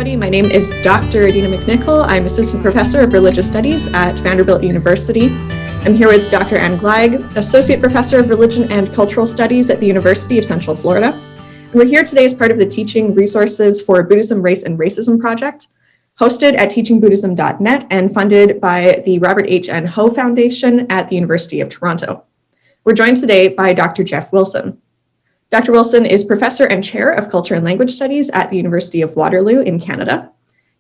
everybody. My name is Dr. Adeana McNicoll. I'm Assistant Professor of Religious Studies at Vanderbilt University. I'm here with Dr. Gleig, Associate Professor of Religion and Cultural Studies at the University of Central Florida. And we're here today as part of the Teaching Resources for Buddhism, Race, and Racism project, hosted at teachingbuddhism.net and funded by the Robert H. N. Ho Foundation at the University of Toronto. We're joined today by Dr. Jeff Wilson. Dr. Wilson is Professor and Chair of Culture and Language Studies at the University of Waterloo in Canada.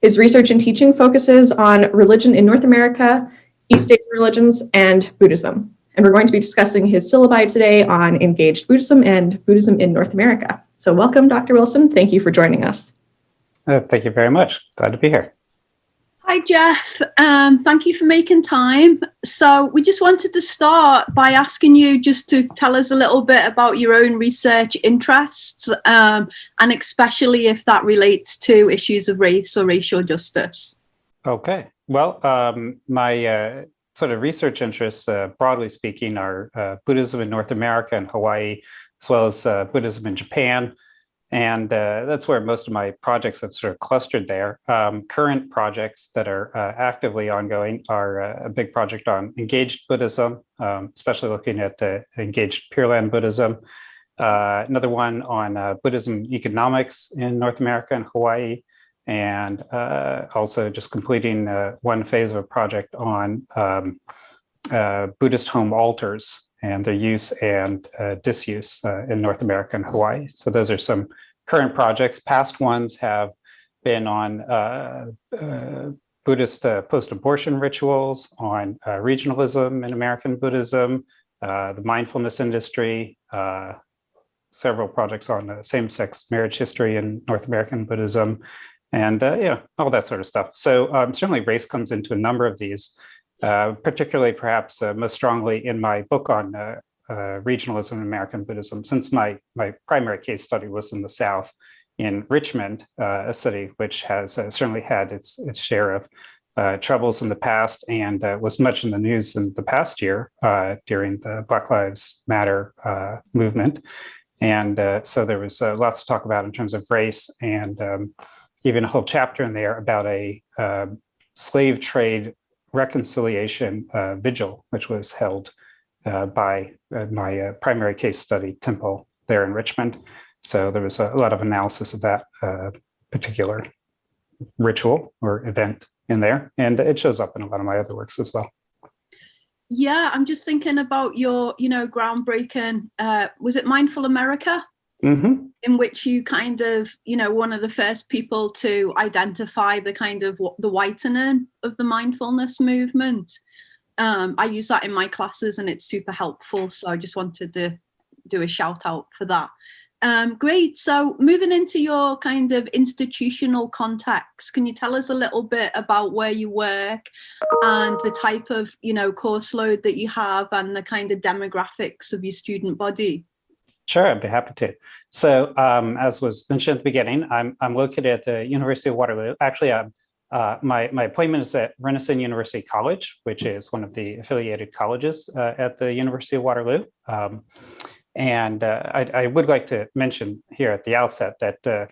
His research and teaching focuses on religion in North America, East Asian religions, and Buddhism. And we're going to be discussing his syllabi today on engaged Buddhism and Buddhism in North America. So welcome, Dr. Wilson. Thank you for joining us. Thank you very much. Glad to be here. Hi, Jeff. Thank you for making time. So we just wanted to start by asking you just to tell us a little bit about your own research interests, and especially if that relates to issues of race or racial justice. Okay. Well, my sort of research interests, broadly speaking, are Buddhism in North America and Hawaii, as well as Buddhism in Japan. And that's where most of my projects have sort of clustered there. Current projects that are actively ongoing are a big project on engaged Buddhism, especially looking at engaged Pure Land Buddhism. Another one on Buddhism economics in North America and Hawaii. And also just completing one phase of a project on Buddhist home altars and their use and disuse in North America and Hawaii. So those are some current projects. Past ones have been on Buddhist post-abortion rituals, on regionalism in American Buddhism, the mindfulness industry, several projects on same-sex marriage history in North American Buddhism, and all that sort of stuff. So certainly race comes into a number of these. Particularly perhaps most strongly in my book on regionalism in American Buddhism, since my primary case study was in the South, in Richmond, a city which has certainly had its share of troubles in the past and was much in the news in the past year during the Black Lives Matter movement. And so there was lots to talk about in terms of race, and even a whole chapter in there about a slave trade reconciliation vigil, which was held by my primary case study, Temple, there in Richmond. So there was a lot of analysis of that particular ritual or event in there, and it shows up in a lot of my other works as well. Yeah, I'm just thinking about your, groundbreaking, was it Mindful America? Mm-hmm. In which you kind of, one of the first people to identify the kind of the whitening of the mindfulness movement. I use that in my classes and it's super helpful. So I just wanted to do a shout out for that. Great. So moving into your kind of institutional context, can you tell us a little bit about where you work and the type of, course load that you have and the kind of demographics of your student body? Sure, I'd be happy to. So, as was mentioned at the beginning, I'm located at the University of Waterloo. Actually, my appointment is at Renison University College, which is one of the affiliated colleges at the University of Waterloo. And I would like to mention here at the outset that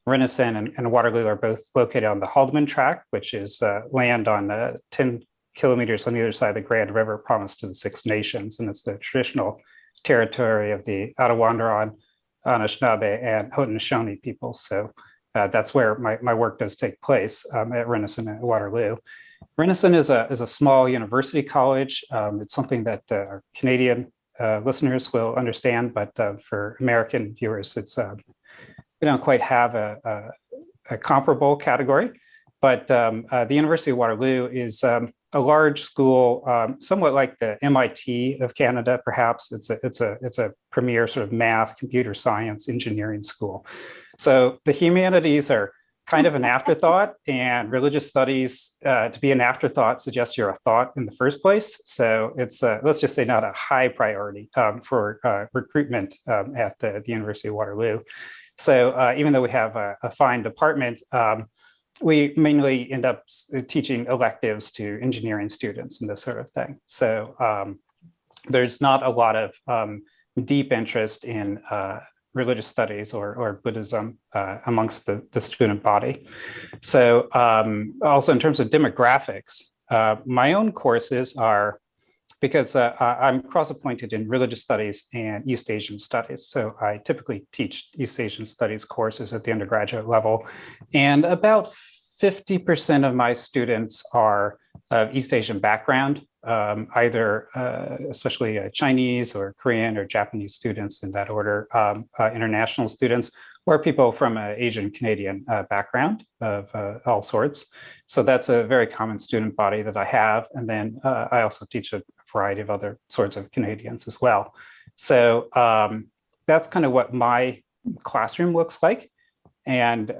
Renison and Waterloo are both located on the Haldeman Tract, which is land on 10 kilometers on either side of the Grand River promised to the Six Nations, and it's the traditional territory of the Adeana, Anishinaabe, and Haudenosaunee peoples. So that's where my work does take place at Renison and Waterloo. Renison is a small university college. It's something that our Canadian listeners will understand, but for American viewers, it's we don't quite have a comparable category. But the University of Waterloo is a large school, somewhat like the MIT of Canada, perhaps. It's a premier sort of math, computer science, engineering school. So the humanities are kind of an afterthought, and religious studies, to be an afterthought suggests you're a thought in the first place. So it's, let's just say, not a high priority for recruitment at the University of Waterloo. So even though we have a fine department, we mainly end up teaching electives to engineering students and this sort of thing. So there's not a lot of deep interest in religious studies or Buddhism amongst the student body. So also in terms of demographics, my own courses are, because I'm cross-appointed in religious studies and East Asian studies. So I typically teach East Asian studies courses at the undergraduate level. And about 50% of my students are of East Asian background, either especially Chinese or Korean or Japanese students in that order, international students, or people from an Asian Canadian background of all sorts. So that's a very common student body that I have. And then I also teach a variety of other sorts of Canadians as well. So that's kind of what my classroom looks like. And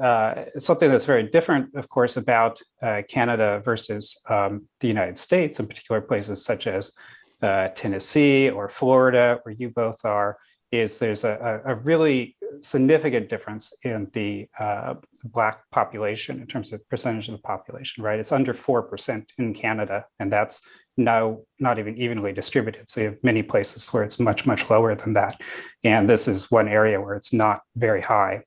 something that's very different, of course, about Canada versus the United States, in particular places such as Tennessee or Florida, where you both are, is there's a really significant difference in the Black population in terms of percentage of the population, right? It's under 4% in Canada, and that's now not even evenly distributed. So you have many places where it's much, much lower than that. And this is one area where it's not very high.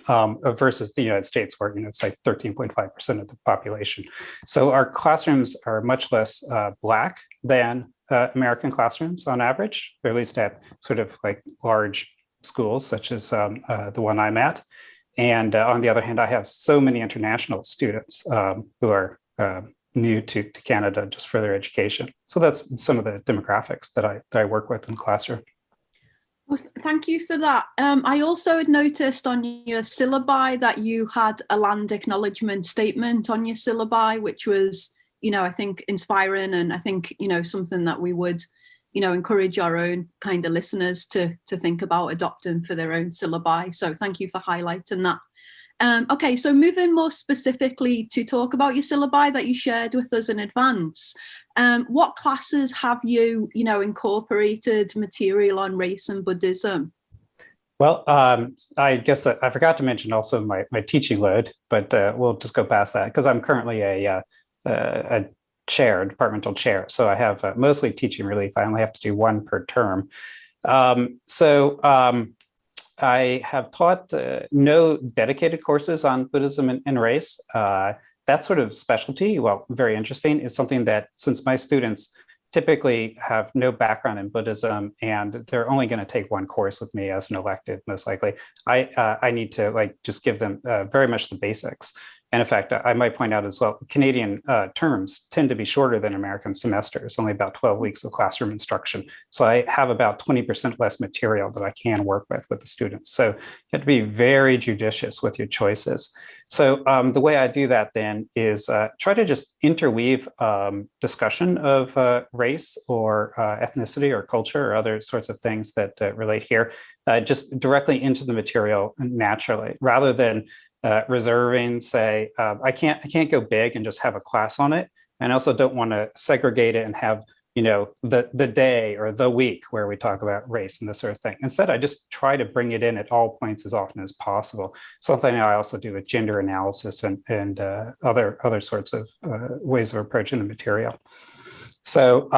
Versus the United States, where it's like 13.5% of the population. So our classrooms are much less Black than American classrooms on average, or at least at sort of like large schools such as the one I'm at. And on the other hand, I have so many international students who are new to Canada just for their education. So that's some of the demographics that I work with in the classroom. Well, thank you for that. I also had noticed on your syllabi that you had a land acknowledgement statement on your syllabi, which was, I think inspiring, and I think, something that we would, encourage our own kind of listeners to think about adopting for their own syllabi. So thank you for highlighting that. Okay, so moving more specifically to talk about your syllabi that you shared with us in advance. What classes have you, incorporated material on race and Buddhism? Well, I guess I forgot to mention also my teaching load, but we'll just go past that because I'm currently a chair, departmental chair. So I have mostly teaching relief. I only have to do one per term. I have taught no dedicated courses on Buddhism and race. That sort of specialty, well, very interesting, is something that, since my students typically have no background in Buddhism and they're only going to take one course with me as an elective, most likely, I need to just give them very much the basics. And in fact, I might point out as well, Canadian terms tend to be shorter than American semesters, only about 12 weeks of classroom instruction. So I have about 20% less material that I can work with the students. So you have to be very judicious with your choices. So the way I do that then is try to just interweave discussion of race or ethnicity or culture or other sorts of things that relate here, just directly into the material naturally, rather than reserving, say, I can't go big and just have a class on it. And I also don't want to segregate it and have, the day or the week where we talk about race and this sort of thing. Instead, I just try to bring it in at all points as often as possible. Something I also do with gender analysis and other sorts of ways of approaching the material. So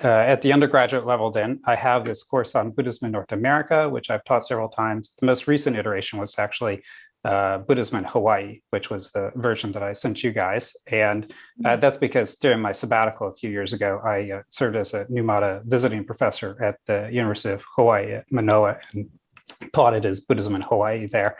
at the undergraduate level, then, I have this course on Buddhism in North America, which I've taught several times. The most recent iteration was actually Buddhism in Hawaii, which was the version that I sent you guys. And that's because during my sabbatical a few years ago, I served as a Numata visiting professor at the University of Hawaii at Manoa and taught it as Buddhism in Hawaii there.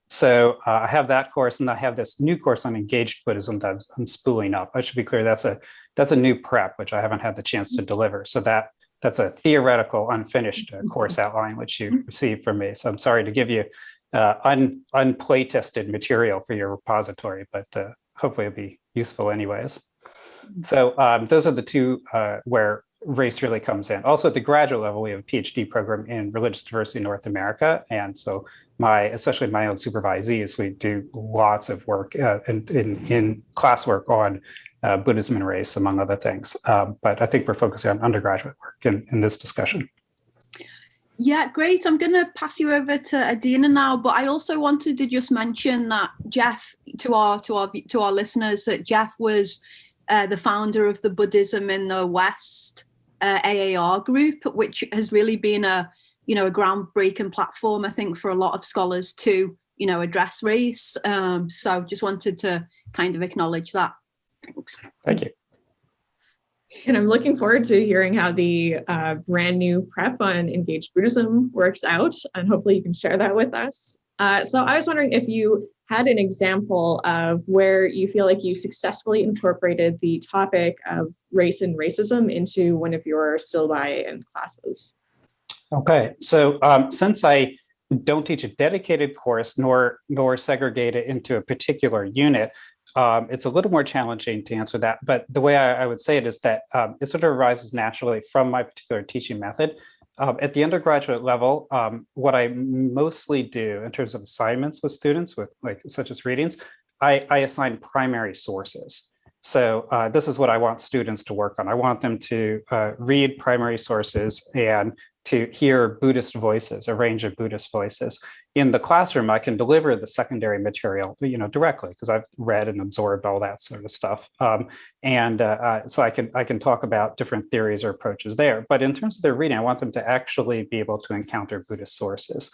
So I have that course, and I have this new course on engaged Buddhism that I'm spooling up. I should be clear, that's a new prep, which I haven't had the chance to deliver. So that's a theoretical, unfinished course outline, which you received from me. So I'm sorry to give you unplay tested material for your repository, but hopefully it'll be useful anyways. So those are the two where race really comes in. Also at the graduate level, we have a PhD program in religious diversity in North America. And so especially my own supervisees, we do lots of work in classwork on Buddhism and race, among other things. But I think we're focusing on undergraduate work in this discussion. Yeah, great. I'm going to pass you over to Adeana now, but I also wanted to just mention that Jeff, to our listeners, that Jeff was the founder of the Buddhism in the West AAR group, which has really been a a groundbreaking platform, I think, for a lot of scholars to, address race. So just wanted to kind of acknowledge that. Thanks. Thank you. And I'm looking forward to hearing how the brand new prep on engaged Buddhism works out, and hopefully you can share that with us. So I was wondering if you had an example of where you feel like you successfully incorporated the topic of race and racism into one of your syllabi and classes. Okay, so since I don't teach a dedicated course nor segregate it into a particular unit, it's a little more challenging to answer that. But the way I would say it is that it sort of arises naturally from my particular teaching method. At the undergraduate level, what I mostly do in terms of assignments with students, with such as readings, I assign primary sources. So this is what I want students to work on. I want them to read primary sources and to hear Buddhist voices, a range of Buddhist voices. In the classroom, I can deliver the secondary material, directly, because I've read and absorbed all that sort of stuff. So I can talk about different theories or approaches there. But in terms of their reading, I want them to actually be able to encounter Buddhist sources.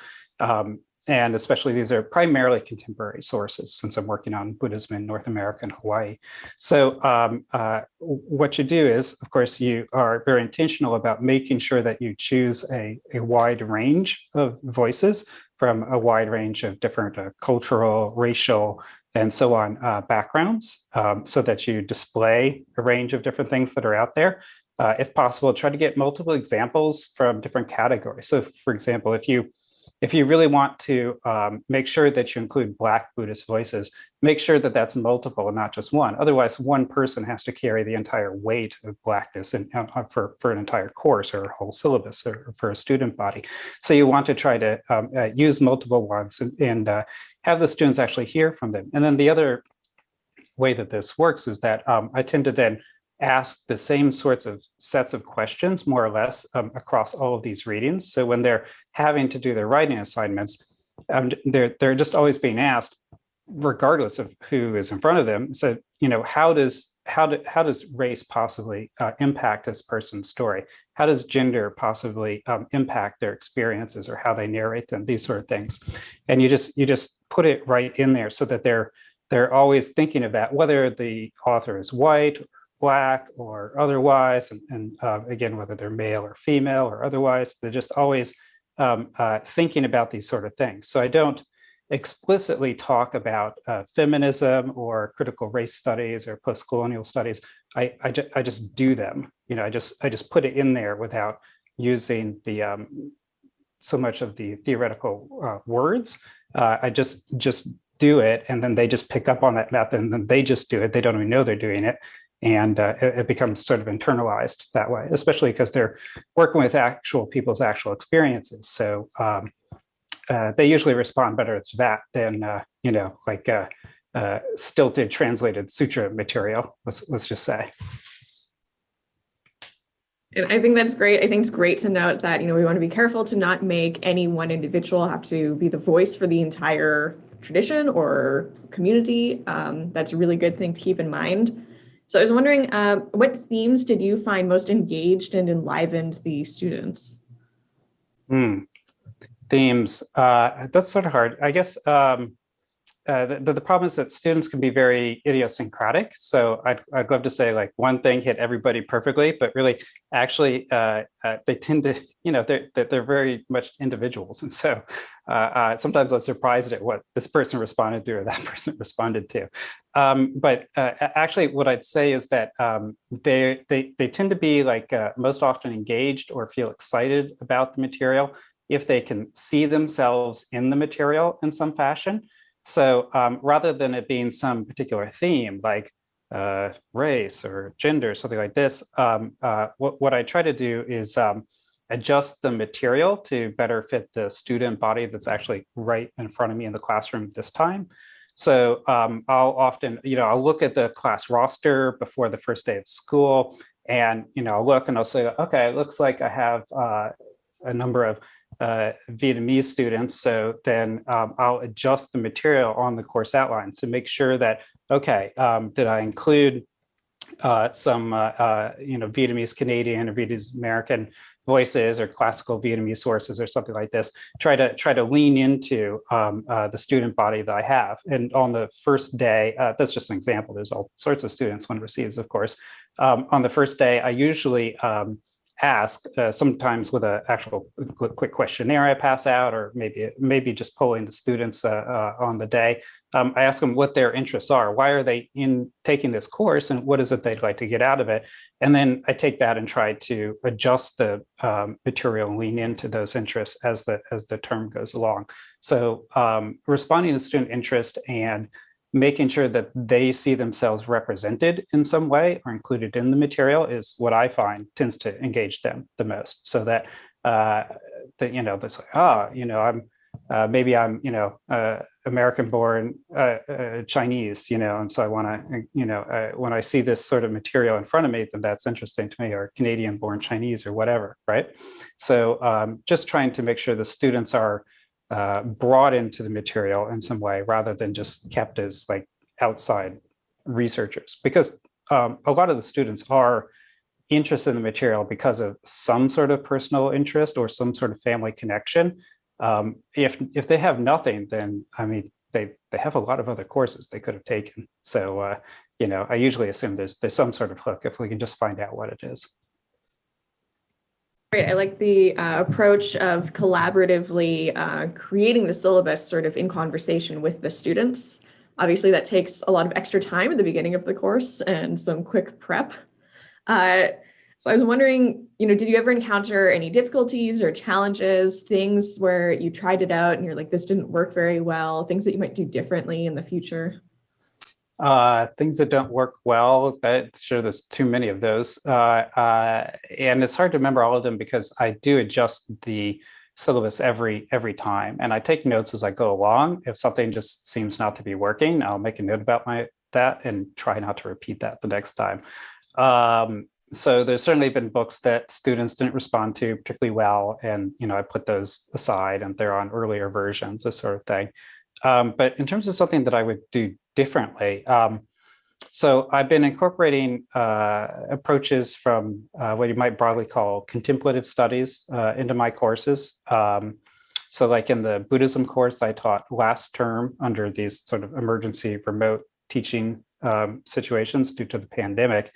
And especially these are primarily contemporary sources, since I'm working on Buddhism in North America and Hawaii. So what you do is, of course, you are very intentional about making sure that you choose a wide range of voices from a wide range of different cultural, racial, and so on backgrounds, so that you display a range of different things that are out there. If possible, try to get multiple examples from different categories. So, for example, if you really want to make sure that you include Black Buddhist voices, make sure that that's multiple and not just one. Otherwise, one person has to carry the entire weight of Blackness for an entire course or a whole syllabus or for a student body. So you want to try to use multiple ones and have the students actually hear from them. And then the other way that this works is that I tend to then ask the same sorts of sets of questions, more or less, across all of these readings. So when they're having to do their writing assignments, they're just always being asked, regardless of who is in front of them. So, how does race possibly impact this person's story? How does gender possibly impact their experiences or how they narrate them? These sort of things, and you just put it right in there so that they're always thinking of that, whether the author is white, Black, or otherwise, and again, whether they're male or female or otherwise, they're just always thinking about these sort of things. So I don't explicitly talk about feminism or critical race studies or post-colonial studies. I just do them. I just put it in there without using the so much of the theoretical words. I just do it, and then they just pick up on that method, and then they just do it. They don't even know they're doing it. And it becomes sort of internalized that way, especially because they're working with actual people's actual experiences. So they usually respond better to that than stilted translated sutra material. Let's just say. And I think that's great. I think it's great to note that we want to be careful to not make any one individual have to be the voice for the entire tradition or community. That's a really good thing to keep in mind. So I was wondering, what themes did you find most engaged and enlivened the students? Themes, that's sort of hard. I guess the problem is that students can be very idiosyncratic. So I'd love to say like one thing hit everybody perfectly, but really, actually, they tend to, they're very much individuals. And so sometimes I'm surprised at what this person responded to or that person responded to. But actually, what I'd say is that they tend to be most often engaged or feel excited about the material if they can see themselves in the material in some fashion. So rather than it being some particular theme like race or gender, something like this, what I try to do is adjust the material to better fit the student body that's actually right in front of me in the classroom this time. So I'll often, I'll look at the class roster before the first day of school, and I'll look and I'll say, okay, it looks like I have a number of Vietnamese students. So then I'll adjust the material on the course outline to make sure that, okay, did I include some Vietnamese Canadian or Vietnamese American voices or classical Vietnamese sources or something like this. Try to lean into the student body that I have. And on the first day, that's just an example. There's all sorts of students one receives, of course. On the first day, I usually ask, sometimes with an actual quick questionnaire I pass out, or maybe just polling the students on the day. I ask them what their interests are. Why are they taking this course, and what is it they'd like to get out of it? And then I take that and try to adjust the material and lean into those interests as the term goes along. So responding to student interest and making sure that they see themselves represented in some way or included in the material is what I find tends to engage them the most. So that that's like, maybe I'm American-born Chinese, and so I want to, when I see this sort of material in front of me, then that's interesting to me, or Canadian-born Chinese or whatever, right? So just trying to make sure the students are brought into the material in some way rather than just kept as like outside researchers, because a lot of the students are interested in the material because of some sort of personal interest or some sort of family connection. If they have nothing, then I mean they have a lot of other courses they could have taken. So I usually assume there's some sort of hook if we can just find out what it is. Great. I like the approach of collaboratively creating the syllabus sort of in conversation with the students. Obviously, that takes a lot of extra time at the beginning of the course and some quick prep. So I was wondering, did you ever encounter any difficulties or challenges, things where you tried it out and you're like, this didn't work very well, things that you might do differently in the future? Things that don't work well, sure, there's too many of those. And it's hard to remember all of them because I do adjust the syllabus every time. And I take notes as I go along. If something just seems not to be working, I'll make a note about that and try not to repeat that the next time. So there's certainly been books that students didn't respond to particularly well. And, I put those aside and they're on earlier versions, this sort of thing. But in terms of something that I would do differently, so I've been incorporating approaches from what you might broadly call contemplative studies into my courses. So like in the Buddhism course I taught last term under these sort of emergency remote teaching situations due to the pandemic,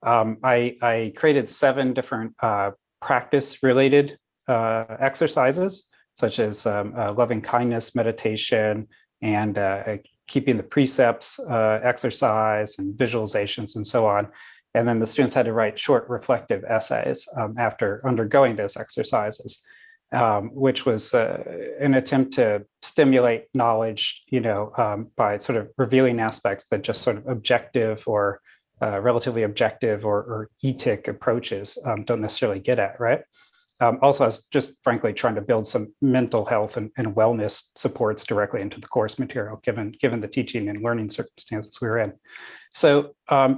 I created 7 different practice-related exercises, such as loving kindness meditation and keeping the precepts exercise and visualizations and so on. And then the students had to write short reflective essays after undergoing those exercises, which was an attempt to stimulate knowledge, by sort of revealing aspects that just sort of objective or relatively objective or etic approaches don't necessarily get at, right? Also, I was just frankly trying to build some mental health and wellness supports directly into the course material, given the teaching and learning circumstances we were in. So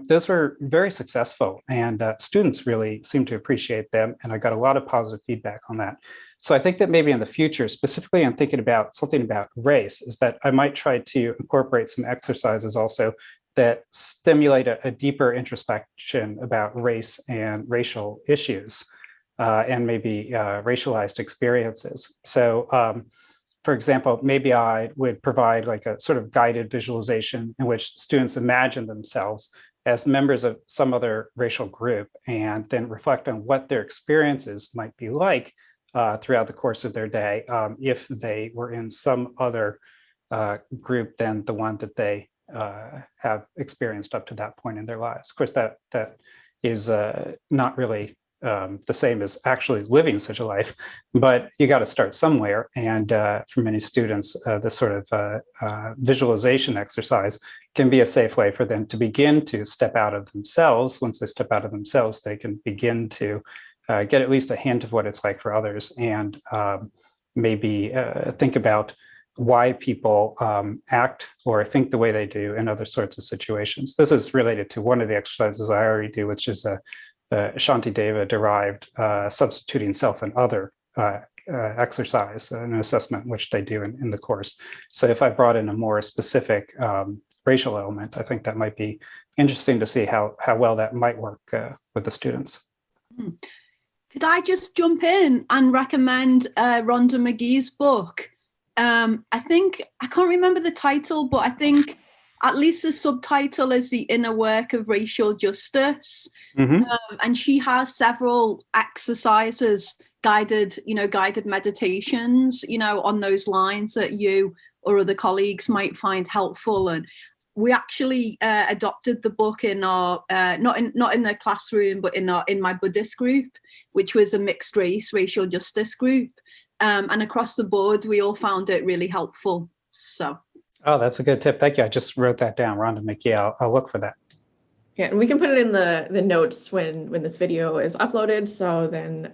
those were very successful, and students really seemed to appreciate them, and I got a lot of positive feedback on that. So I think that maybe in the future, specifically I'm thinking about something about race, is that I might try to incorporate some exercises also that stimulate a deeper introspection about race and racial issues. And maybe racialized experiences. So, for example, maybe I would provide like a sort of guided visualization in which students imagine themselves as members of some other racial group and then reflect on what their experiences might be like throughout the course of their day if they were in some other group than the one that they have experienced up to that point in their lives. Of course, that is not really the same as actually living such a life, but you got to start somewhere. And for many students, this sort of visualization exercise can be a safe way for them to begin to step out of themselves. Once they step out of themselves, they can begin to get at least a hint of what it's like for others, and maybe think about why people act or think the way they do in other sorts of situations. This is related to one of the exercises I already do, which is a Shantideva derived substituting self and other exercise, an assessment which they do in the course. So if I brought in a more specific racial element. I think that might be interesting to see how well that might work with the students. Could I just jump in and recommend Rhonda McGee's book? I think, I can't remember the title, but I think at least the subtitle is The Inner Work of Racial Justice. And she has several exercises, guided meditations, on those lines that you or other colleagues might find helpful. And we actually adopted the book in our not in the classroom, but in my Buddhist group, which was a mixed race racial justice group, and across the board we all found it really helpful. So that's a good tip. Thank you. I just wrote that down. Rhonda McGee. I'll look for that. Yeah, and we can put it in the notes when this video is uploaded, so then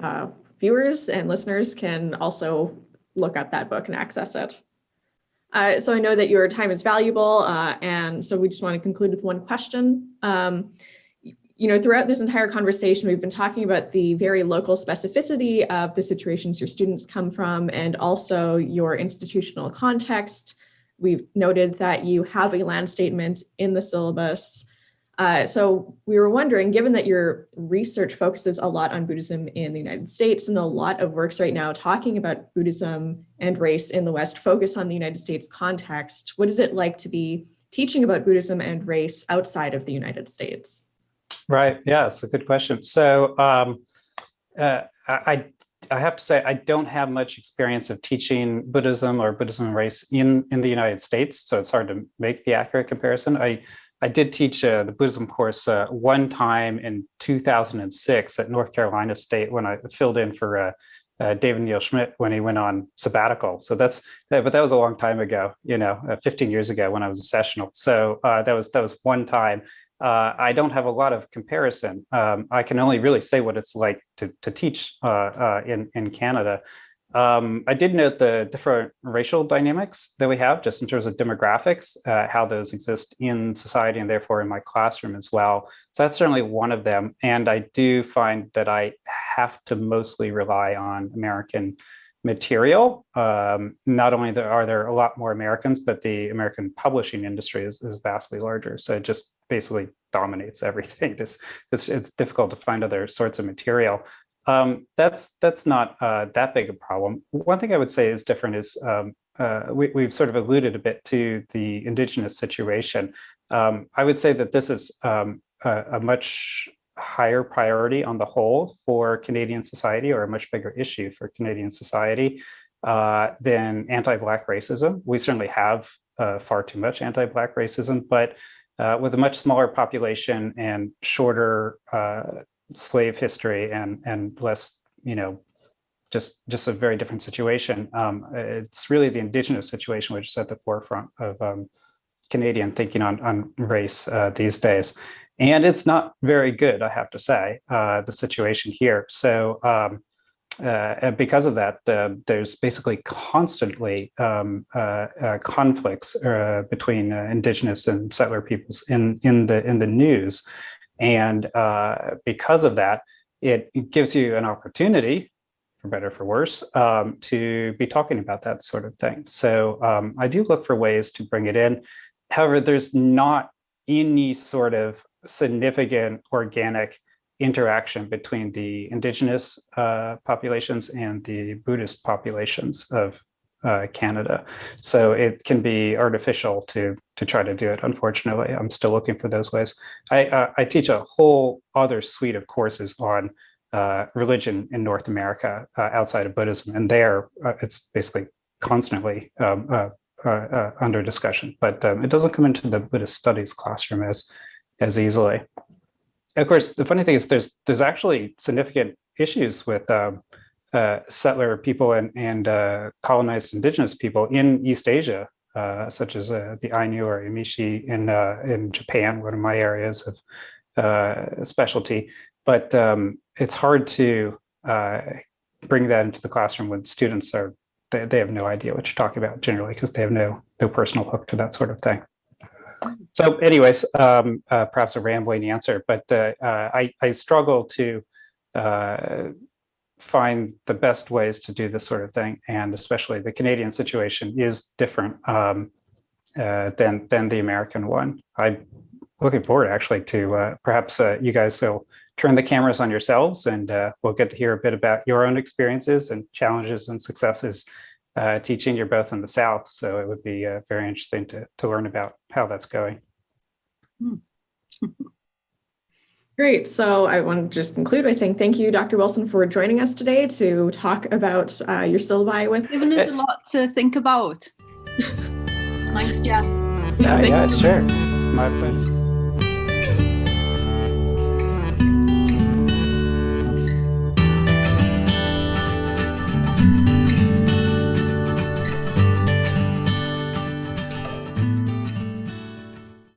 viewers and listeners can also look at that book and access it. So I know that your time is valuable, and so we just want to conclude with one question. Throughout this entire conversation, we've been talking about the very local specificity of the situations your students come from, and also your institutional context. We've noted that you have a land statement in the syllabus. So we were wondering, given that your research focuses a lot on Buddhism in the United States, and a lot of works right now talking about Buddhism and race in the West focus on the United States context, what is it like to be teaching about Buddhism and race outside of the United States? Right. Yeah, it's a good question. So I have to say, I don't have much experience of teaching Buddhism or Buddhism and race in the United States, so it's hard to make the accurate comparison. I did teach the Buddhism course one time in 2006 at North Carolina State when I filled in for David Neil Schmidt when he went on sabbatical. So but that was a long time ago, 15 years ago when I was a sessional. So that was one time. I don't have a lot of comparison. I can only really say what it's like to teach in Canada. I did note the different racial dynamics that we have, just in terms of demographics, how those exist in society and therefore in my classroom as well. So that's certainly one of them. And I do find that I have to mostly rely on American material. Not only are there a lot more Americans, but the American publishing industry is vastly larger. So it just basically dominates everything. It's difficult to find other sorts of material. That's not that big a problem. One thing I would say is different is we've sort of alluded a bit to the Indigenous situation. I would say that this is a much higher priority on the whole for Canadian society, or a much bigger issue for Canadian society than anti-Black racism. We certainly have far too much anti-Black racism, but with a much smaller population and shorter slave history and less, just a very different situation. It's really the Indigenous situation which is at the forefront of Canadian thinking on race these days. And it's not very good, I have to say, the situation here. So because of that, there's basically constantly conflicts between Indigenous and settler peoples in the news. And because of that, it gives you an opportunity, for better or for worse, to be talking about that sort of thing. So I do look for ways to bring it in. However, there's not any sort of significant organic interaction between the Indigenous populations and the Buddhist populations of Canada. So it can be artificial to try to do it. Unfortunately, I'm still looking for those ways. I teach a whole other suite of courses on religion in North America outside of Buddhism, and there it's basically constantly under discussion. But it doesn't come into the Buddhist Studies classroom as easily. Of course, the funny thing is there's actually significant issues with settler people and colonized Indigenous people in East Asia, such as the Ainu or Emishi in Japan, one of my areas of specialty. But it's hard to bring that into the classroom when students they have no idea what you're talking about generally, because they have no personal hook to that sort of thing. So anyways, perhaps a rambling answer, but I struggle to find the best ways to do this sort of thing. And especially the Canadian situation is different. than the American one. I'm looking forward actually to perhaps you guys will turn the cameras on yourselves, and we'll get to hear a bit about your own experiences and challenges and successes teaching. You're both in the South, so it would be very interesting to learn about how that's going. Great. So I want to just conclude by saying thank you, Dr. Wilson, for joining us today to talk about your syllabi with. Given us a lot to think about. Thanks, Jeff. Yeah, sure. My pleasure.